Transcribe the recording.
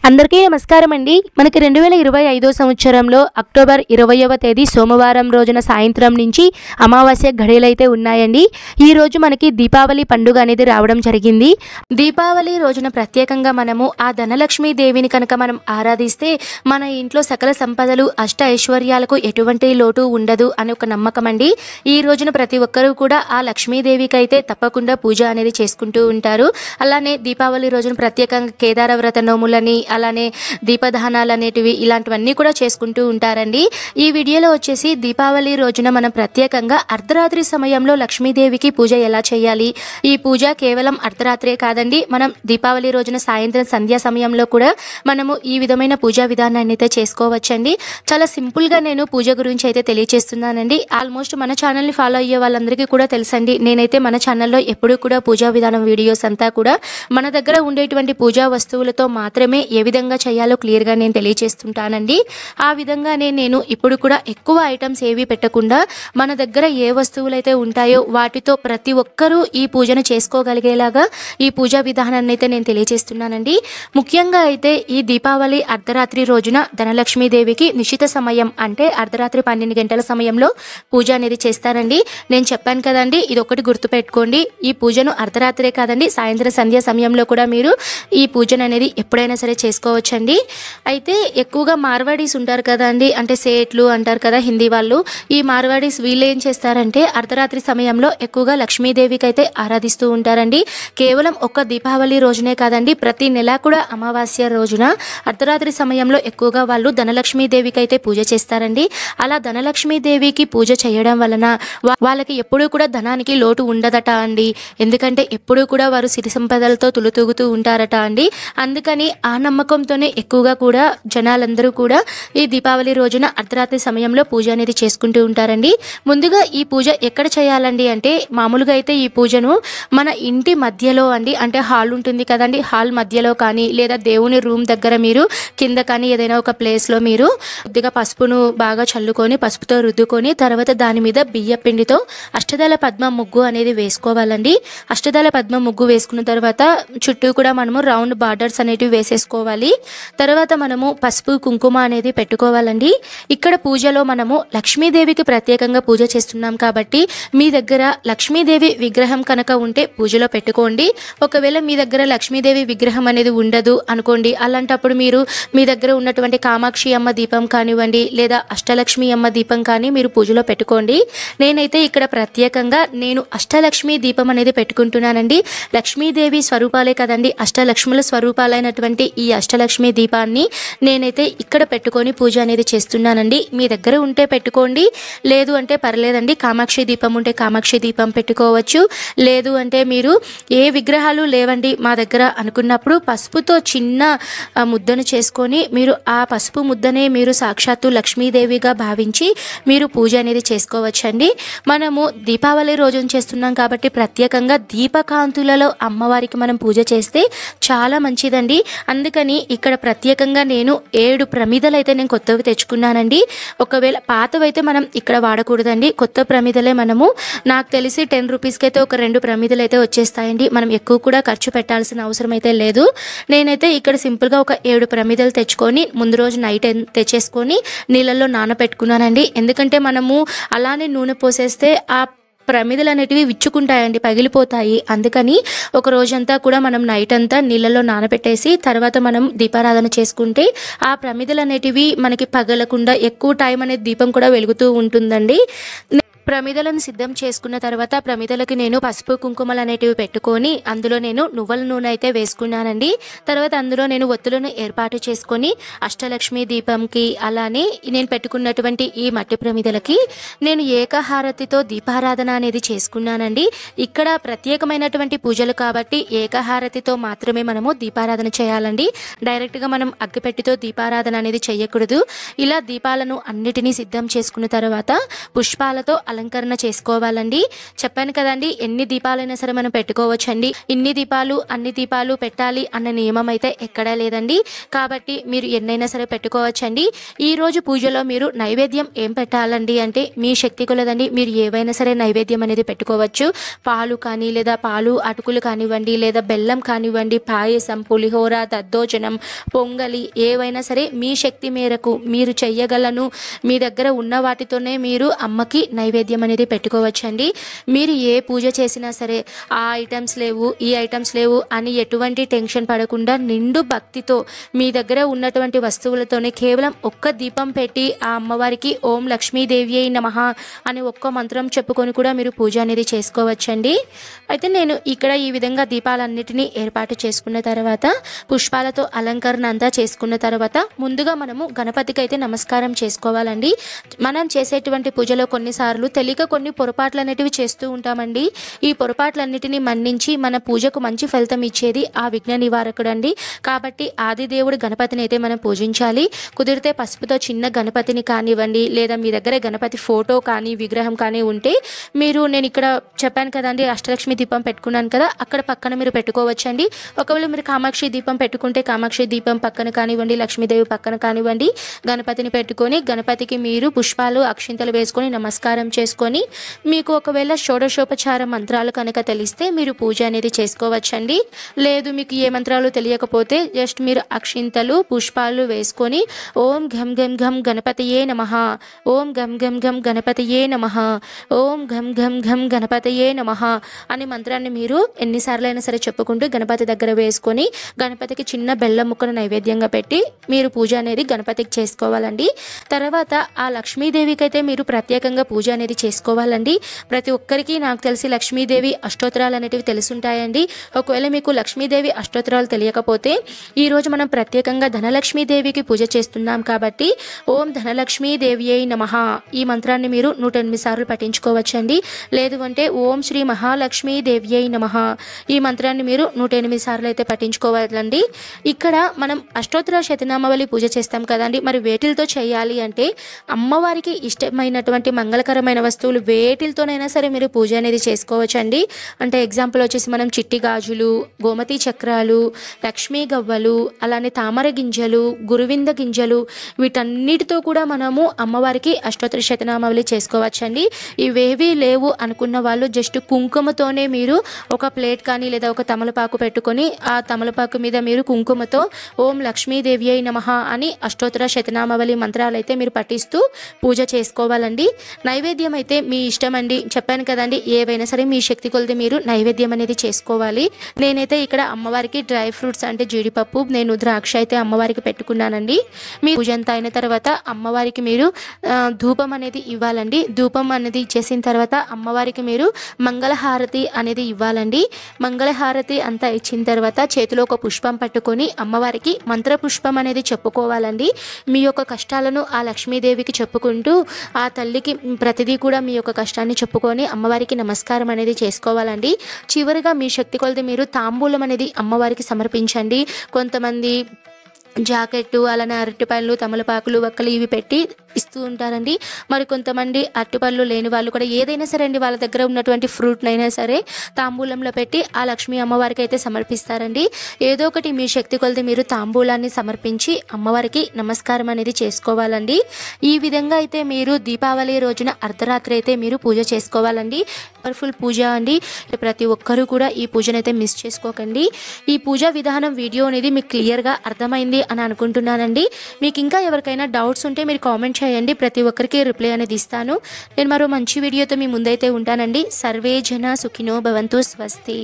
అందరికీ నమస్కారం అండి. మనకి 2025 సంవత్సరంలో అక్టోబర్ 20వ తేదీ సోమవారం రోజున సాయంత్రం నుంచి అమావాస్య ఘడియలైతే ఉన్నాయండి. ఈ రోజు మనకి దీపావళి పండుగ అనేది రావడం జరిగింది. దీపావళి రోజున ప్రత్యేకంగా మనము ఆ ధనలక్ష్మీ దేవిని కనుక మనం ఆరాధిస్తే మన ఇంట్లో సకల సంపదలు అష్ట ఐశ్వర్యాలకు ఎటువంటి లోటు ఉండదు అని ఒక నమ్మకం అండి. ఈ రోజున ప్రతి ఒక్కరూ కూడా ఆ లక్ష్మీదేవికి అయితే తప్పకుండా పూజ అనేది చేసుకుంటూ ఉంటారు. అలానే దీపావళి రోజున ప్రత్యేకంగా కేదార వ్రత నోములని అలానే దీపదానాలు అనేటివి ఇలాంటివన్నీ కూడా చేసుకుంటూ ఉంటారండి. ఈ వీడియోలో వచ్చేసి దీపావళి రోజున మనం ప్రత్యేకంగా అర్ధరాత్రి సమయంలో లక్ష్మీదేవికి పూజ ఎలా చేయాలి. ఈ పూజ కేవలం అర్ధరాత్రే కాదండి, మనం దీపావళి రోజున సాయంత్రం సంధ్యా సమయంలో కూడా మనము ఈ విధమైన పూజా విధానాన్ని అయితే చేసుకోవచ్చండి. చాలా సింపుల్గా నేను పూజ గురించి అయితే తెలియజేస్తున్నానండి. ఆల్మోస్ట్ మన ఛానల్ని ఫాలో అయ్యే వాళ్ళందరికీ కూడా తెలుసండి. నేనైతే మన ఛానల్లో ఎప్పుడూ కూడా పూజా విధానం వీడియోస్ అంతా కూడా మన దగ్గర ఉండేటువంటి పూజా వస్తువులతో మాత్రమే ఏ విధంగా చేయాలో క్లియర్గా నేను తెలియజేస్తుంటానండి. ఆ విధంగానే నేను ఇప్పుడు కూడా ఎక్కువ ఐటమ్స్ ఏవి పెట్టకుండా మన దగ్గర ఏ వస్తువులు అయితే ఉంటాయో వాటితో ప్రతి ఒక్కరూ ఈ పూజను చేసుకోగలిగేలాగా ఈ పూజా విధానాన్ని అయితే నేను తెలియజేస్తున్నానండి. ముఖ్యంగా అయితే ఈ దీపావళి అర్ధరాత్రి రోజున ధనలక్ష్మీదేవికి నిశిత సమయం అంటే అర్ధరాత్రి 12 గంటల సమయంలో పూజ అనేది చేస్తారండి. నేను చెప్పాను కదండి, ఇది ఒకటి గుర్తుపెట్టుకోండి. ఈ పూజను అర్ధరాత్రే కాదండి, సాయంత్రం సంధ్యా సమయంలో కూడా మీరు ఈ పూజను అనేది ఎప్పుడైనా సరే చేసుకోవచ్చండి. అయితే ఎక్కువగా మార్వాడీస్ ఉంటారు కదండి, అంటే సేట్లు అంటారు కదా హిందీ వాళ్ళు. ఈ మార్వాడీస్ వీళ్ళు ఏం చేస్తారంటే అర్ధరాత్రి సమయంలో ఎక్కువగా లక్ష్మీదేవికి అయితే ఆరాధిస్తూ ఉంటారండి. కేవలం ఒక్క దీపావళి రోజునే కాదండి, ప్రతి నెల కూడా అమావాస్య రోజున అర్ధరాత్రి సమయంలో ఎక్కువగా వాళ్ళు ధనలక్ష్మీదేవికి అయితే పూజ చేస్తారండి. అలా ధనలక్ష్మీదేవికి పూజ చేయడం వలన వాళ్ళకి ఎప్పుడూ కూడా ధనానికి లోటు ఉండదట అండి. ఎందుకంటే ఎప్పుడూ కూడా వారు సిరి సంపదలతో తులుతూగుతూ ఉంటారట అండి. అందుకని ఆ నమ్మకంతోనే ఎక్కువగా కూడా జనాలందరూ కూడా ఈ దీపావళి రోజున అర్ధరాత్రి సమయంలో పూజ అనేది చేసుకుంటూ ఉంటారండి. ముందుగా ఈ పూజ ఎక్కడ చేయాలండి అంటే మామూలుగా అయితే ఈ పూజను మన ఇంటి మధ్యలో అండి, అంటే హాల్ ఉంటుంది కదండి, హాల్ మధ్యలో కానీ లేదా దేవుని రూమ్ దగ్గర మీరు కింద కానీ ఏదైనా ఒక ప్లేస్లో మీరు కొద్దిగా పసుపును బాగా చల్లుకొని పసుపుతో రుద్దుకొని తర్వాత దాని మీద బియ్య పిండితో అష్టదళ పద్మ ముగ్గు అనేది వేసుకోవాలండి. అష్టదళ పద్మ ముగ్గు వేసుకున్న తర్వాత చుట్టూ కూడా మనము రౌండ్ బార్డర్స్ అనేటివి వేసేసుకోవాలి. తర్వాత మనము పసుపు కుంకుమ అనేది పెట్టుకోవాలండి. ఇక్కడ పూజలో మనము లక్ష్మీదేవికి ప్రత్యేకంగా పూజ చేస్తున్నాం కాబట్టి మీ దగ్గర లక్ష్మీదేవి విగ్రహం కనుక ఉంటే పూజలో పెట్టుకోండి. ఒకవేళ మీ దగ్గర లక్ష్మీదేవి విగ్రహం అనేది ఉండదు అనుకోండి, అలాంటప్పుడు మీరు మీ దగ్గర ఉన్నటువంటి కామాక్షి అమ్మ దీపం కానివ్వండి లేదా అష్టలక్ష్మి అమ్మ దీపం కానీ మీరు పూజలో పెట్టుకోండి. నేనైతే ఇక్కడ ప్రత్యేకంగా నేను అష్టలక్ష్మి దీపం అనేది పెట్టుకుంటున్నానండి. లక్ష్మీదేవి స్వరూపాలే కదండి, అష్టలక్ష్ముల స్వరూపాలైనటువంటి ఈ అష్టలక్ష్మి దీపాన్ని నేనైతే ఇక్కడ పెట్టుకొని పూజ అనేది చేస్తున్నానండి. మీ దగ్గర ఉంటే పెట్టుకోండి, లేదు అంటే పర్లేదండి. కామాక్షి దీపం ఉంటే కామాక్షి దీపం పెట్టుకోవచ్చు, లేదు అంటే మీరు ఏ విగ్రహాలు లేవండి మా దగ్గర అనుకున్నప్పుడు పసుపుతో చిన్న ముద్దను చేసుకొని మీరు ఆ పసుపు ముద్దనే మీరు సాక్షాత్తు లక్ష్మీదేవిగా భావించి మీరు పూజ అనేది చేసుకోవచ్చండి. మనము దీపావళి రోజున చేస్తున్నాం కాబట్టి ప్రత్యేకంగా దీపకాంతులలో అమ్మవారికి మనం పూజ చేస్తే చాలా మంచిదండి. అందుకని ఇక్కడ ప్రత్యేకంగా నేను 7 ప్రమిదలు అయితే నేను కొత్తవి తెచ్చుకున్నానండి. ఒకవేళ పాతవైతే మనం ఇక్కడ వాడకూడదండి, కొత్త ప్రమిదలే మనము, నాకు తెలిసి 10 రూపీస్కి అయితే ఒక 2 ప్రమిదలు అయితే వచ్చేస్తాయండి. మనం ఎక్కువ కూడా ఖర్చు పెట్టాల్సిన అవసరం అయితే లేదు. నేనైతే ఇక్కడ సింపుల్గా ఒక 7 ప్రమిదలు తెచ్చుకొని ముందు రోజు నైట్ తెచ్చేసుకొని నీళ్ళల్లో నానబెట్టుకున్నానండి. ఎందుకంటే మనము అలానే నూనె పోసేస్తే ఆ ప్రమిదలు అనేటివి విచ్చుకుంటాయండి, పగిలిపోతాయి. అందుకని ఒక రోజంతా కూడా మనం నైట్ అంతా నీళ్ళలో నానబెట్టేసి తర్వాత మనం దీపారాధన చేసుకుంటే ఆ ప్రమిదలు అనేటివి మనకి పగలకుండా ఎక్కువ టైం అనేది దీపం కూడా వెలుగుతూ ఉంటుందండి. ప్రమిదలను సిద్ధం చేసుకున్న తర్వాత ప్రమిదలకి నేను పసుపు కుంకుమలు అనేటివి పెట్టుకొని అందులో నేను నువ్వుల నూనె అయితే వేసుకున్నానండి. తర్వాత అందులో నేను ఒత్తులను ఏర్పాటు చేసుకొని అష్టలక్ష్మి దీపంకి అలానే నేను పెట్టుకున్నటువంటి ఈ మట్టి ప్రమిదలకి నేను ఏకహారతితో దీపారాధన అనేది చేసుకున్నానండి. ఇక్కడ ప్రత్యేకమైనటువంటి పూజలు కాబట్టి ఏకహారతితో మాత్రమే మనము దీపారాధన చేయాలండి. డైరెక్ట్గా మనం అగ్గిపెట్టితో దీపారాధన అనేది చేయకూడదు. ఇలా దీపాలను అన్నిటినీ సిద్ధం చేసుకున్న తర్వాత పుష్పాలతో అలంకరణ చేసుకోవాలండి. చెప్పాను కదండి, ఎన్ని దీపాలైనా సరే మనం పెట్టుకోవచ్చండి. ఇన్ని దీపాలు అన్ని దీపాలు పెట్టాలి అన్న నియమం అయితే ఎక్కడా లేదండి. కాబట్టి మీరు ఎన్నైనా సరే పెట్టుకోవచ్చండి. ఈరోజు పూజలో మీరు నైవేద్యం ఏం పెట్టాలండి అంటే మీ శక్తి కొలదండి మీరు ఏవైనా సరే నైవేద్యం అనేది పెట్టుకోవచ్చు. పాలు కానీ లేదా పాలు అటుకులు కానివ్వండి, లేదా బెల్లం కానివ్వండి, పాయసం, పులిహోర, దద్దోజనం, పొంగలి ఏవైనా సరే మీ శక్తి మేరకు మీరు చెయ్యగలను. మీ దగ్గర ఉన్న వాటితోనే మీరు అమ్మకి నైవేద్యం అనేది పెట్టుకోవచ్చండి. మీరు ఏ పూజ చేసినా సరే ఆ ఐటమ్స్ లేవు ఈ ఐటమ్స్ లేవు అని ఎటువంటి టెన్షన్ పడకుండా నిండు భక్తితో మీ దగ్గర ఉన్నటువంటి వస్తువులతోనే కేవలం ఒక్క దీపం పెట్టి ఆ అమ్మవారికి ఓం లక్ష్మీదేవి అయి నమః అని ఒక్క మంత్రం చెప్పుకొని కూడా మీరు పూజ అనేది చేసుకోవచ్చండి. అయితే నేను ఇక్కడ ఈ విధంగా దీపాలన్నిటినీ ఏర్పాటు చేసుకున్న తర్వాత పుష్పాలతో అలంకరణ అంతా చేసుకున్న తర్వాత ముందుగా మనము గణపతికి అయితే నమస్కారం చేసుకోవాలండి. మనం చేసేటువంటి పూజలో కొన్నిసార్లు తెలియక కొన్ని పొరపాట్లు అనేటివి చేస్తూ ఉంటామండి. ఈ పొరపాట్లన్నిటినీ మన్నించి మన పూజకు మంచి ఫలితం ఇచ్చేది ఆ విఘ్న నివారకుడు అండి. కాబట్టి ఆదిదేవుడు గణపతిని అయితే మనం పూజించాలి. కుదిరితే పసుపుతో చిన్న గణపతిని కానివ్వండి, లేదా మీ దగ్గర గణపతి ఫోటో కానీ విగ్రహం కానీ ఉంటే నేను ఇక్కడ చెప్పాను కదండి, అష్టలక్ష్మి దీపం పెట్టుకున్నాను కదా, అక్కడ పక్కన మీరు పెట్టుకోవచ్చండి. ఒకవేళ మీరు కామాక్షి దీపం పెట్టుకుంటే కామాక్షి దీపం పక్కన కానివ్వండి, లక్ష్మీదేవి పక్కన కానివ్వండి, గణపతిని పెట్టుకొని గణపతికి మీరు పుష్పాలు అక్షింతలు వేసుకొని నమస్కారం చేసుకొని మీకు ఒకవేళ షోడశోపచార మంత్రాలు కనుక తెలిస్తే మీరు పూజ అనేది చేసుకోవచ్చండి. లేదు మీకు ఏ మంత్రాలు తెలియకపోతే జస్ట్ మీరు అక్షింతలు పుష్పాలు వేసుకొని ఓం ఘం ఘం ఘం గణపతియే నమః, ఓం ఘం ఘం ఘం గణపతియే నమః, ఓం ఘం ఘం ఘం గణపతియే నమః అనే మంత్రాన్ని మీరు ఎన్నిసార్లు అయినా సరే చెప్పుకుంటూ గణపతి దగ్గర వేసుకొని గణపతికి చిన్న బెల్లం ముక్కను నైవేద్యంగా పెట్టి మీరు పూజ అనేది గణపతికి చేసుకోవాలండి. తర్వాత ఆ లక్ష్మీదేవికి అయితే మీరు ప్రత్యేకంగా పూజ అనేది చేసుకోవాలండి. ప్రతి ఒక్కరికి నాకు తెలిసి లక్ష్మీదేవి అష్టోత్తరాలు అనేటివి తెలుసుంటాయండి. ఒకవేళ మీకు లక్ష్మీదేవి అష్టోత్తరాలు తెలియకపోతే ఈరోజు మనం ప్రత్యేకంగా ధనలక్ష్మీదేవికి పూజ చేస్తున్నాం కాబట్టి ఓం ధనలక్ష్మీదేవి అయి నమః ఈ మంత్రాన్ని మీరు 108 సార్లు పఠించుకోవచ్చండి. లేదు అంటే ఓం శ్రీ మహాలక్ష్మీదేవి అయి నమః ఈ మంత్రాన్ని మీరు 108 సార్లు అయితే పఠించుకోవాలండి. ఇక్కడ మనం అష్టోత్తర శతనామావళి పూజ చేస్తాం కదండి, మరి వేటిలతో చేయాలి అంటే అమ్మవారికి ఇష్టమైనటువంటి మంగళకరమైన వస్తువులు వేటిలతోనైనా సరే మీరు పూజ అనేది చేసుకోవచ్చండి. అంటే ఎగ్జాంపుల్ వచ్చేసి మనం చిట్టి గాజులు, గోమతి చక్రాలు, లక్ష్మీ గవ్వలు, అలానే తామర గింజలు, గురువింద గింజలు వీటన్నిటితో కూడా మనము అమ్మవారికి అష్టోత్తర శతనామావళి చేసుకోవచ్చండి. ఇవేవీ లేవు అనుకున్న వాళ్ళు జస్ట్ కుంకుమతోనే మీరు ఒక ప్లేట్ కానీ లేదా ఒక తమలపాకు పెట్టుకొని ఆ తమలపాకు మీద మీరు కుంకుమతో ఓం లక్ష్మీదేవి అయి నమః అని అష్టోత్తర శతనామావళి మంత్రాలు అయితే మీరు పఠిస్తూ పూజ చేసుకోవాలండి. నైవేద్యం అయితే మీ ఇష్టం అండి. చెప్పాను కదండి, ఏవైనా సరే మీ శక్తి కొలది మీరు నైవేద్యం అనేది చేసుకోవాలి. నేనైతే ఇక్కడ అమ్మవారికి డ్రై ఫ్రూట్స్ అంటే జీడిపప్పు, నేను ద్రాక్ష అయితే అమ్మవారికి పెట్టుకున్నానండి. మీ పూజ అంతా అయిన తర్వాత అమ్మవారికి మీరు ధూపం అనేది ఇవ్వాలండి. ధూపం అనేది ఇచ్చేసిన తర్వాత అమ్మవారికి మీరు మంగళహారతి అనేది ఇవ్వాలండి. మంగళహారతి అంతా ఇచ్చిన తర్వాత చేతిలో ఒక పుష్పం పట్టుకొని అమ్మవారికి మంత్రపుష్పం అనేది చెప్పుకోవాలండి. మీ యొక్క కష్టాలను ఆ లక్ష్మీదేవికి చెప్పుకుంటూ ఆ తల్లికి ప్రతిదీ కూడా మీ యొక్క కష్టాన్ని చెప్పుకొని అమ్మవారికి నమస్కారం అనేది చేసుకోవాలండి. చివరిగా మీ శక్తి కొలది మీరు తాంబూలం అనేది అమ్మవారికి సమర్పించండి. కొంతమంది జాకెట్టు, అలానే అరటిపళ్ళు, తమలపాకులు, వక్కలు ఇవి పెట్టి ఇస్తూ ఉంటారండి. మరి కొంతమంది అరటిపళ్ళు లేని వాళ్ళు కూడా ఏదైనా సరే అండి వాళ్ళ దగ్గర ఉన్నటువంటి ఫ్రూట్నైనా సరే తాంబూలంలో పెట్టి ఆ లక్ష్మీ అమ్మవారికి అయితే సమర్పిస్తారండి. ఏదో ఒకటి మీ శక్తి కొలది మీరు తాంబూలాన్ని సమర్పించి అమ్మవారికి నమస్కారం అనేది చేసుకోవాలండి. ఈ విధంగా అయితే మీరు దీపావళి రోజున అర్ధరాత్రి అయితే మీరు పూజ చేసుకోవాలండి. పవర్ఫుల్ పూజ అండి. ప్రతి ఒక్కరూ కూడా ఈ పూజనైతే మిస్ చేసుకోకండి. ఈ పూజా విధానం వీడియో అనేది మీకు క్లియర్గా అర్థమైంది అని అనుకుంటున్నానండి. మీకు ఇంకా ఎవరికైనా డౌట్స్ ఉంటే మీరు కామెంట్ చేయండి, ప్రతి ఒక్కరికి రిప్లై అనేది ఇస్తాను. నేను మరో మంచి వీడియోతో మీ ముందైతే ఉంటానండి. సర్వే జన సుఖినో భవంతు. స్వస్తి.